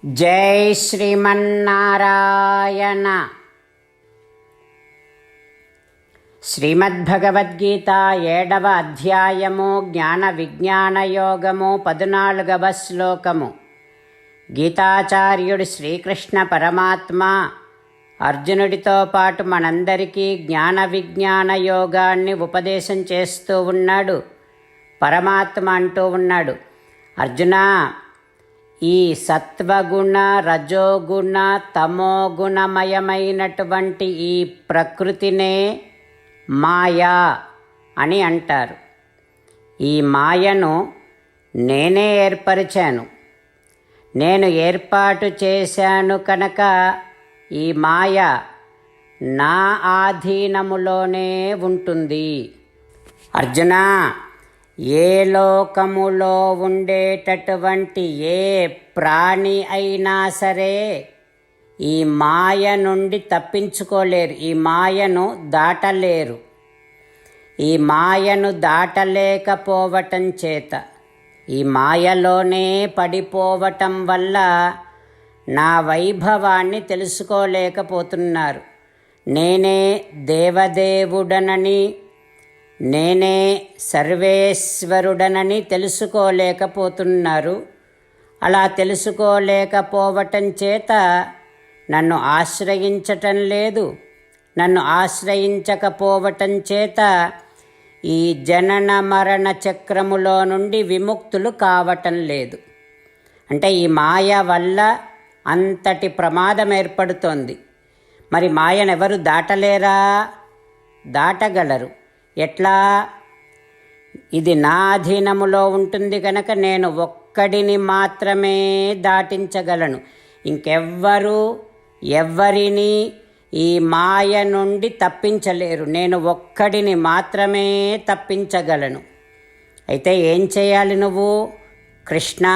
జై శ్రీమన్నారాయణ. శ్రీమద్భగవద్గీత 7వ అధ్యాయము జ్ఞాన విజ్ఞాన యోగము 14వ శ్లోకము. గీతాచార్యుడు శ్రీకృష్ణ పరమాత్మ అర్జునుడితో పాటు మనందరికీ జ్ఞాన విజ్ఞాన యోగాన్ని ఉపదేశం చేస్తూ ఉన్నాడు. పరమాత్మ అంటూ ఉన్నాడు, అర్జునా, ఈ సత్వగుణ రజోగుణ తమోగుణమయమైనటువంటి ఈ ప్రకృతినే మాయా అని అంటారు. ఈ మాయను నేనే ఏర్పరిచాను, నేను ఏర్పాటు చేశాను కనుక ఈ మాయ నా ఆధీనములోనే ఉంటుంది. అర్జునా, ఏ లోకములో ఉండేటటువంటి ఏ ప్రాణి అయినా సరే ఈ మాయ నుండి తప్పించుకోలేరు, ఈ మాయను దాటలేరు. ఈ మాయను దాటలేకపోవటం చేత, ఈ మాయలోనే పడిపోవటం వల్ల నా వైభవాన్ని తెలుసుకోలేకపోతున్నారు. నేనే దేవదేవుడనని, నేనే సర్వేశ్వరుడనని తెలుసుకోలేకపోతున్నారు. అలా తెలుసుకోలేకపోవటం చేత నన్ను ఆశ్రయించటం లేదు. నన్ను ఆశ్రయించకపోవటం చేత ఈ జనన మరణ చక్రములో నుండి విముక్తులు కావటం లేదు. అంటే ఈ మాయ వల్ల అంతటి ప్రమాదం ఏర్పడుతోంది. మరి మాయనెవరు దాటలేరా? దాటగలరు. ఎట్లా? ఇది నా అధీనములో ఉంటుంది కనుక నేను ఒక్కడిని మాత్రమే దాటించగలను. ఇంకెవ్వరూ ఎవ్వరిని ఈ మాయ నుండి తప్పించలేరు. నేను ఒక్కడిని మాత్రమే తప్పించగలను. అయితే ఏం చేయాలి నువ్వు? కృష్ణా,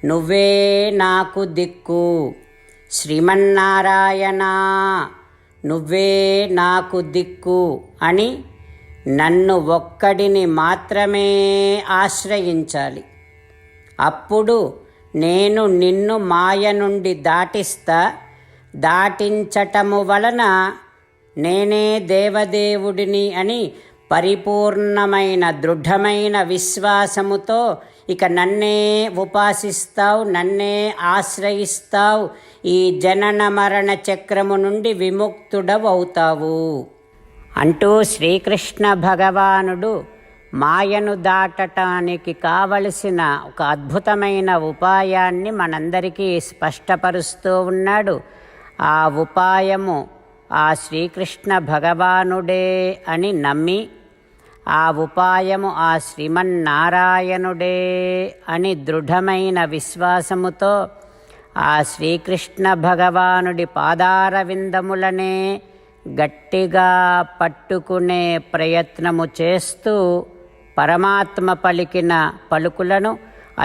నువ్వే నాకు దిక్కు. శ్రీమన్నారాయణ, నువ్వే నాకు దిక్కు అని నన్ను ఒక్కడిని మాత్రమే ఆశ్రయించాలి. అప్పుడు నేను నిన్ను మాయ నుండి దాటిస్తా. దాటించటము వలన నేనే దేవదేవుడిని అని పరిపూర్ణమైన దృఢమైన విశ్వాసముతో ఇక నన్నే ఉపాసిస్తావు, నన్నే ఆశ్రయిస్తావు. ఈ జనన మరణ చక్రము నుండి విముక్తుడవవుతావు అంటూ శ్రీకృష్ణ భగవానుడు మాయను దాటటానికి కావలసిన ఒక అద్భుతమైన ఉపాయాన్ని మనందరికీ స్పష్టపరుస్తూ ఉన్నాడు. ఆ ఉపాయము ఆ శ్రీకృష్ణ భగవానుడే అని నమ్మి, ఆ ఉపాయము ఆ శ్రీమన్నారాయణుడే అని దృఢమైన విశ్వాసముతో ఆ శ్రీకృష్ణ భగవానుడి పాదారవిందములనే గట్టిగా పట్టుకునే ప్రయత్నము చేస్తూ పరమాత్మ పలికిన పలుకులను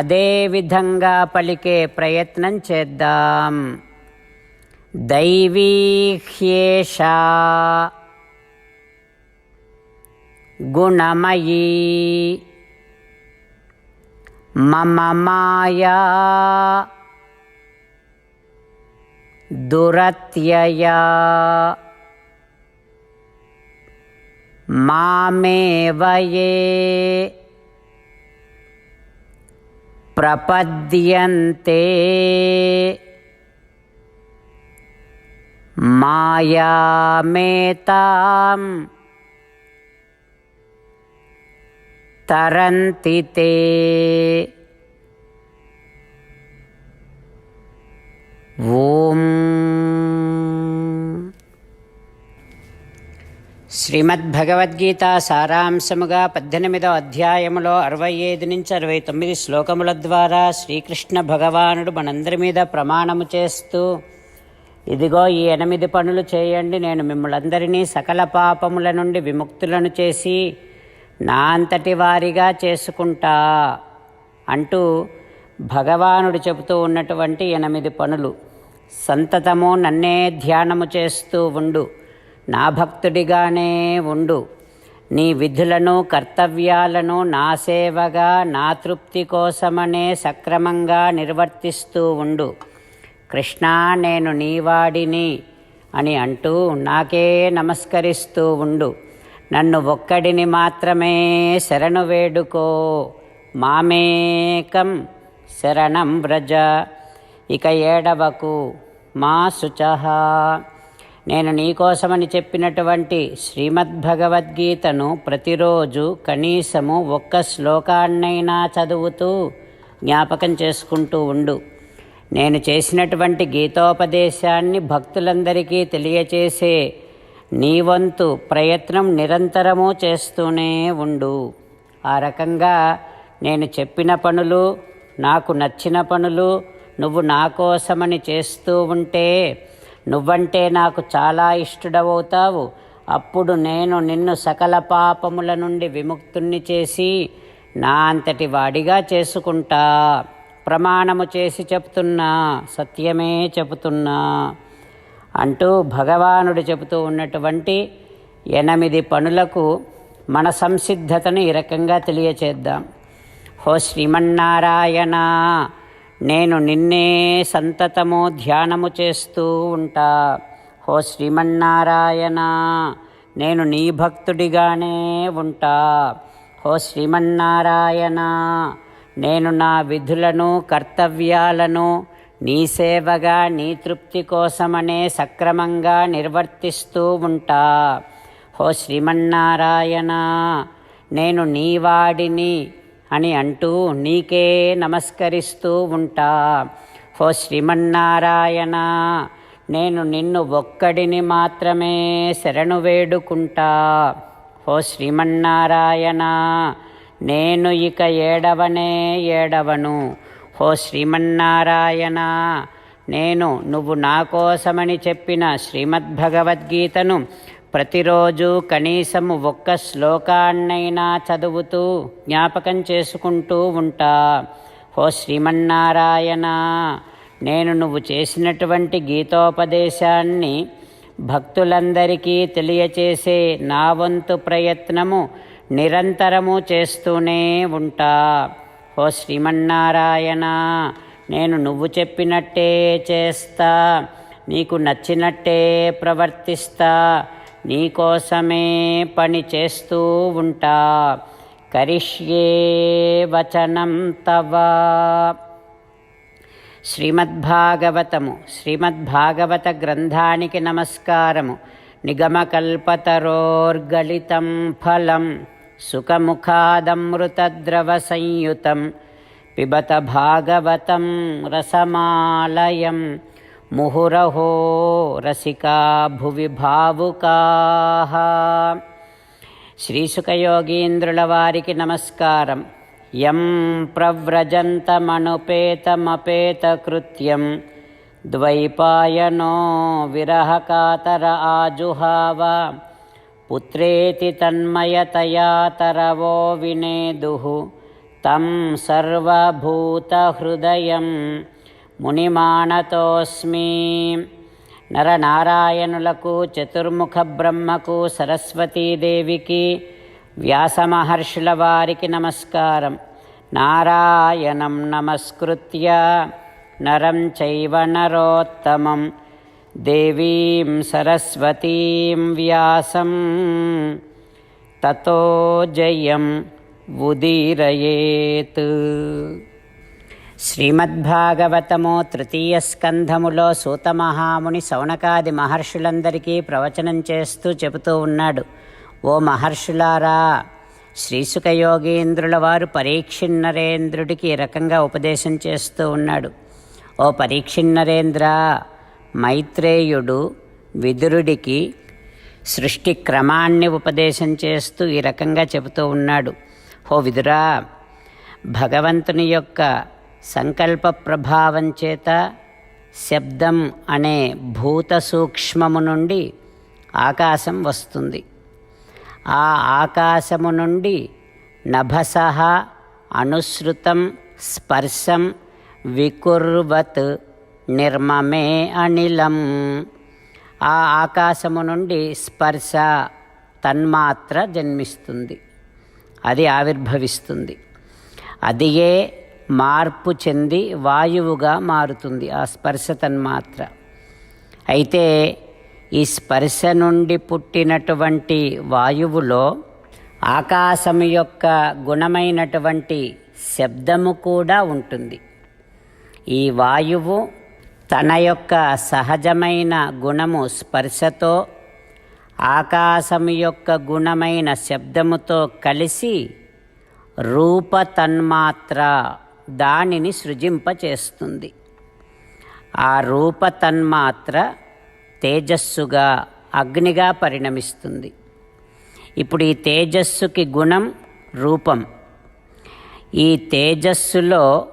అదే విధంగా పలికే ప్రయత్నం చేద్దాం. దైవీహ్యేషా గుణమయీ మమ మాయా దురత్యయా మామేవ యే ప్రపద్యంతే మాయామేతాం తరంతి తే. ఓం. శ్రీమద్భగవద్గీత సారాంశముగా 18వ అధ్యాయములో 65 నుంచి 69 శ్లోకముల ద్వారా శ్రీకృష్ణ భగవానుడు మనందరి మీద ప్రమాణము చేస్తూ, ఇదిగో ఈ 8 పనులు చేయండి, నేను మిమ్మల్ందరినీ సకల పాపముల నుండి విముక్తులను చేసి నా అంతటి వారిగా చేసుకుంటా అంటూ భగవానుడు చెబుతూ ఉన్నటువంటి 8 పనులు. సంతతము నన్నే ధ్యానము చేస్తూ ఉండు, నా భక్తుడిగానే ఉండు, నీ విధులను కర్తవ్యాలను నా సేవగా నా తృప్తి కోసమనే సక్రమంగా నిర్వర్తిస్తూ ఉండు. కృష్ణా నేను నీవాడిని అని అంటూ నాకే నమస్కరిస్తూ ఉండు. నన్ను ఒక్కడిని మాత్రమే శరణు వేడుకో. మామేకం శరణం వ్రజ. ఇక ఏడవకు మా శుచః. నేను నీకోసమని చెప్పినటువంటి శ్రీమద్భగవద్గీతను ప్రతిరోజు కనీసము ఒక్క శ్లోకాన్నైనా చదువుతూ జ్ఞాపకం చేసుకుంటూ ఉండు. నేను చేసినటువంటి గీతోపదేశాన్ని భక్తులందరికీ తెలియచేసే నీ వంతు ప్రయత్నం నిరంతరము చేస్తూనే ఉండు. ఆ రకంగా నేను చెప్పిన పనులు, నాకు నచ్చిన పనులు నువ్వు నా కోసమని చేస్తూ ఉంటే నువ్వంటే నాకు చాలా ఇష్టడవుతావు. అప్పుడు నేను నిన్ను సకల పాపముల నుండి విముక్తుణ్ణి చేసి నా అంతటి వాడిగా చేసుకుంటా. ప్రమాణము చేసి చెప్తున్నా, సత్యమే చెబుతున్నా అంటూ భగవానుడు చెబుతూ ఉన్నటువంటి 8 పనులకు మన సంసిద్ధతను ఈ రకంగా తెలియచేద్దాం. హో శ్రీమన్నారాయణ, నేను నిన్నే సంతతము ధ్యానము చేస్తూ ఉంటా. హో శ్రీమన్నారాయణ, నేను నీ భక్తుడిగానే ఉంటా. హో శ్రీమన్నారాయణ, నేను నా విధులను కర్తవ్యాలను నీ సేవగా నీ తృప్తి కోసమనే సక్రమంగా నిర్వర్తిస్తూ ఉంటా. హో శ్రీమన్నారాయణ, నేను నీవాడిని అని అంటూ నీకే నమస్కరిస్తూ ఉంటా. హో శ్రీమన్నారాయణ, నేను నిన్ను ఒక్కడిని మాత్రమే శరణు వేడుకుంటా. హో శ్రీమన్నారాయణ, నేను ఇక ఏడవనే ఏడవను. హో శ్రీమన్నారాయణ, నేను నువ్వు నా కోసమని చెప్పిన శ్రీమద్భగవద్గీతను ప్రతిరోజు కనీసము ఒక్క శ్లోకాన్నైనా చదువుతూ జ్ఞాపకం చేసుకుంటూ ఉంటా. హో శ్రీమన్నారాయణ, నేను నువ్వు చేసినటువంటి గీతోపదేశాన్ని భక్తులందరికీ తెలియచేసే నా వంతు ప్రయత్నము నిరంతరము చేస్తూనే ఉంటా. ఓ శ్రీమన్నారాయణ, నేను నువ్వు చెప్పినట్టే చేస్తా, నీకు నచ్చినట్టే ప్రవర్తిస్తా, నీకోసమే పని చేస్తూ ఉంటా. కరిష్యే వచనం తవ. శ్రీమద్భాగవత గ్రంథానికి నమస్కారము. నిగమకల్పతరోర్గళితం ఫలం సుఖముఖాదమృతద్రవ సంయుతం పిబత భాగవతం రసమాలయం ముహురహో రసికా భువి భావుకాః. శ్రీసుఖయోగీంద్రుల వారికి నమస్కారం. యం ప్రవ్రజంతమనుపేతమపేతకృత్యం ద్వైపాయనో విరహకాతర ఆజుహావ పుత్రేతి తన్మయతయా తరవో వినేదుః తం సర్వభూతహృదయం మునిమానతోస్మి. నరనారాయణులకు, చతుర్ముఖ బ్రహ్మకు, సరస్వతీదేవికి, వ్యాసమహర్షుల వారికి నమస్కారం. నారాయణం నమస్కృత్య నరం చైవ నరోత్తమం దేవీం సరస్వతీం వ్యాసం తతో జయం ఉదీరయేత్. శ్రీమద్భాగవతము తృతీయ స్కంధములో సూతమహాముని శౌనకాది మహర్షులందరికీ ప్రవచనం చేస్తూ చెబుతూ ఉన్నాడు. ఓ మహర్షులారా, శ్రీసుఖయోగీంద్రుల వారు పరీక్షిన్నరేంద్రుడికి ఈ రకంగా ఉపదేశం చేస్తూ ఉన్నాడు. ఓ పరీక్షిన్నరేంద్ర, మైత్రేయుడు విదురుడికి సృష్టి క్రమాన్ని ఉపదేశం చేస్తూ ఈ రకంగా చెబుతూ ఉన్నాడు. ఓ విదురా, భగవంతుని యొక్క సంకల్ప ప్రభావం చేత శబ్దం అనే భూత సూక్ష్మము నుండి ఆకాశం వస్తుంది. ఆ ఆకాశము నుండి నభసః అనుసృతం స్పర్శం వికుర్వత్ నిర్మమే అనిలం. ఆ ఆకాశము నుండి స్పర్శ తన్మాత్ర జన్మిస్తుంది, అది ఆవిర్భవిస్తుంది. అదియే మార్పు చెంది వాయువుగా మారుతుంది ఆ స్పర్శ తన్మాత్ర. అయితే ఈ స్పర్శ నుండి పుట్టినటువంటి వాయువులో ఆకాశం యొక్క గుణమైనటువంటి శబ్దము కూడా ఉంటుంది. ఈ వాయువు తన యొక్క సహజమైన గుణము స్పర్శతో ఆకాశం యొక్క గుణమైన శబ్దముతో కలిసి రూప తన్మాత్ర దానిని సృజింపచేస్తుంది. ఆ రూప తన్మాత్ర తేజస్సుగా అగ్నిగా పరిణమిస్తుంది. ఇప్పుడు ఈ తేజస్సుకి గుణం రూపం. ఈ తేజస్సులో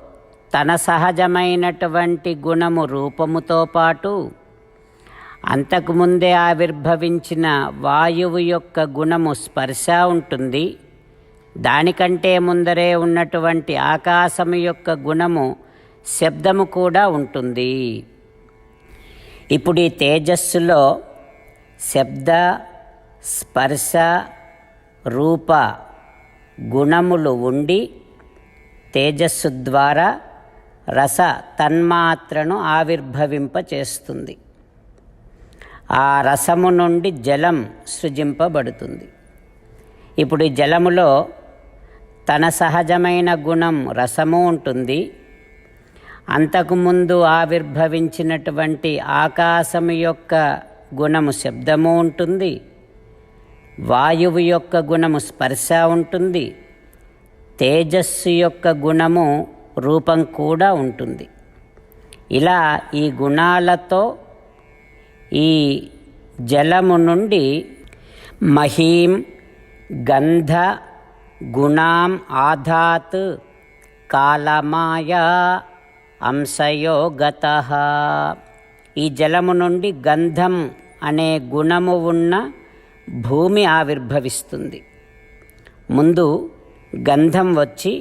తన సహజమైనటువంటి గుణము రూపముతో పాటు అంతకుముందే ఆవిర్భవించిన వాయువు యొక్క గుణము స్పర్శ ఉంటుంది. దానికంటే ముందరే ఉన్నటువంటి ఆకాశము యొక్క గుణము శబ్దము కూడా ఉంటుంది. ఇప్పుడు ఈ తేజస్సులో శబ్ద స్పర్శ రూప గుణములు ఉండి తేజస్సు ద్వారా రస తన్మాత్రను ఆవిర్భవింపచేస్తుంది. ఆ రసము నుండి జలం సృజింపబడుతుంది. ఇప్పుడు ఈ జలములో తన సహజమైన గుణం రసము ఉంటుంది. అంతకుముందు ఆవిర్భవించినటువంటి ఆకాశము యొక్క గుణము శబ్దము ఉంటుంది. వాయువు యొక్క గుణము స్పర్శ ఉంటుంది. తేజస్సు యొక్క గుణము రూపం కూడా ఉంటుంది. ఇలా ఈ గుణాలతో ఈ జలము నుండి మహీం గంధ గుణాం ఆధాత్ కాలమాయా అంశయో గతః. ఈ జలము నుండి గంధం అనే గుణము ఉన్న భూమి ఆవిర్భవిస్తుంది. ముందు గంధం వచ్చి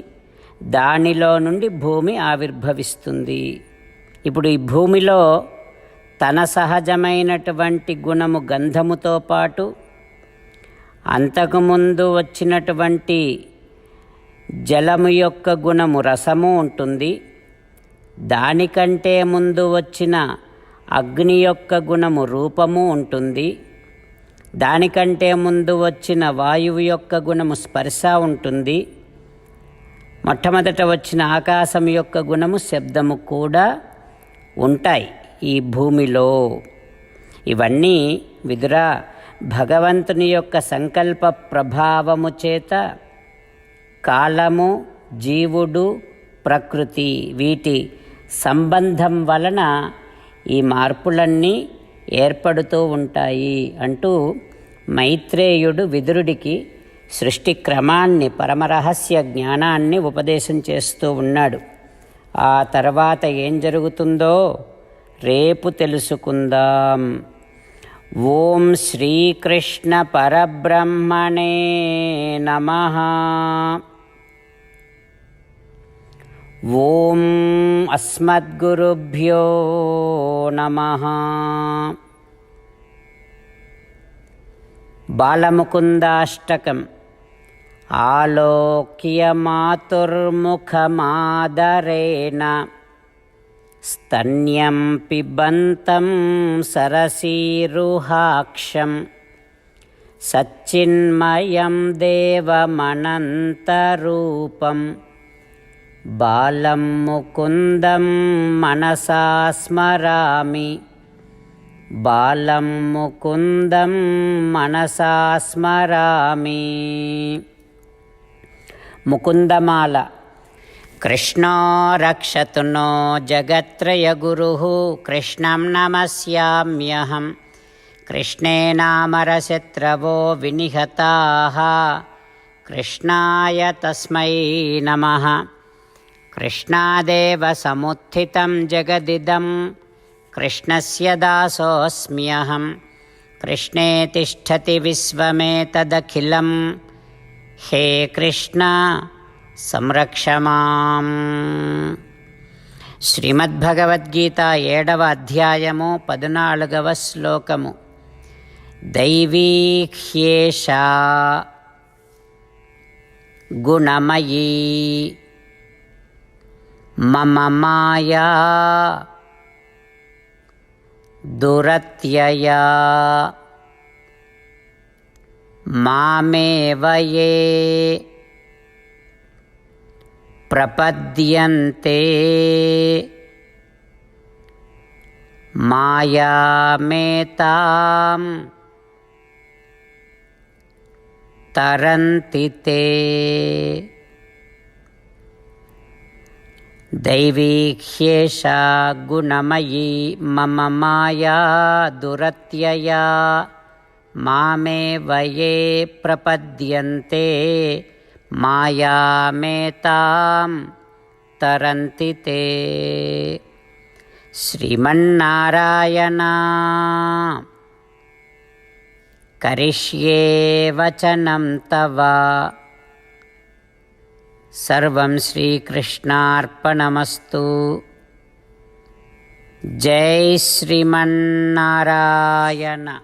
దానిలో నుండి భూమి ఆవిర్భవిస్తుంది. ఇప్పుడు ఈ భూమిలో తన సహజమైనటువంటి గుణము గంధముతో పాటు అంతకుముందు వచ్చినటువంటి జలము యొక్క గుణము రసము ఉంటుంది. దానికంటే ముందు వచ్చిన అగ్ని యొక్క గుణము రూపము ఉంటుంది. దానికంటే ముందు వచ్చిన వాయువు యొక్క గుణము స్పర్శ ఉంటుంది. మొట్టమొదట వచ్చిన ఆకాశం యొక్క గుణము శబ్దము కూడా ఉంటాయి ఈ భూమిలో. ఇవన్నీ విదురా భగవంతుని యొక్క సంకల్ప ప్రభావము చేత కాలము, జీవుడు, ప్రకృతి వీటి సంబంధం వలన ఈ మార్పులన్నీ ఏర్పడుతూ ఉంటాయి అంటూ మైత్రేయుడు విదురుడికి సృష్టి క్రమాన్ని, పరమరహస్య జ్ఞానాన్ని ఉపదేశం చేస్తూ ఉన్నాడు. ఆ తర్వాత ఏం జరుగుతుందో రేపు తెలుసుకుందాం. ఓం శ్రీకృష్ణ పరబ్రహ్మణే నమః. ఓం అస్మద్గురుభ్యో నమః. బాలముకుందాష్టకం. ఆలోక్య మాతుర్ముఖమాదరేణ స్తన్యం పిబంతం సరసీరుహాక్షం సచ్చిన్మయం దేవమనంతరూపం బాలం ముకుందం మనసా స్మరామి. బాలం ముకుందం మనసా స్మరామి. ముకుందమాల. కృష్ణో రక్షతు నో జగత్రయగురుః కృష్ణం నమస్యామ్యహం. కృష్ణే నామరశత్రవో వినిహతాః కృష్ణాయ తస్మై నమః. కృష్ణాదేవ సముత్థితం జగదిదం కృష్ణస్య దాసోऽస్మ్యహం. కృష్ణే తిష్ఠతి విశ్వమేతదఖిలం. హే కృష్ణ సంరక్ష మాం. శ్రీమద్భగవద్గీత 7వ అధ్యాయము 14వ శ్లోకము. దైవీ హ్యేషా గుణమయీ మమ మాయా దురత్యయా మామేవ యే ప్రపద్యంతే మాయామేతాం తరంతి తే. దైవీ హ్యేషా గుణమయీ మమ మాయా దురత్యయా మామేవ యే ప్రపద్యంతే మాయామేతాం తరంతి తే. శ్రీమన్నారాయణ కరిష్యే వచనం తవ. సర్వం శ్రీకృష్ణార్పణమస్తు. జై శ్రీమన్నారాయణ.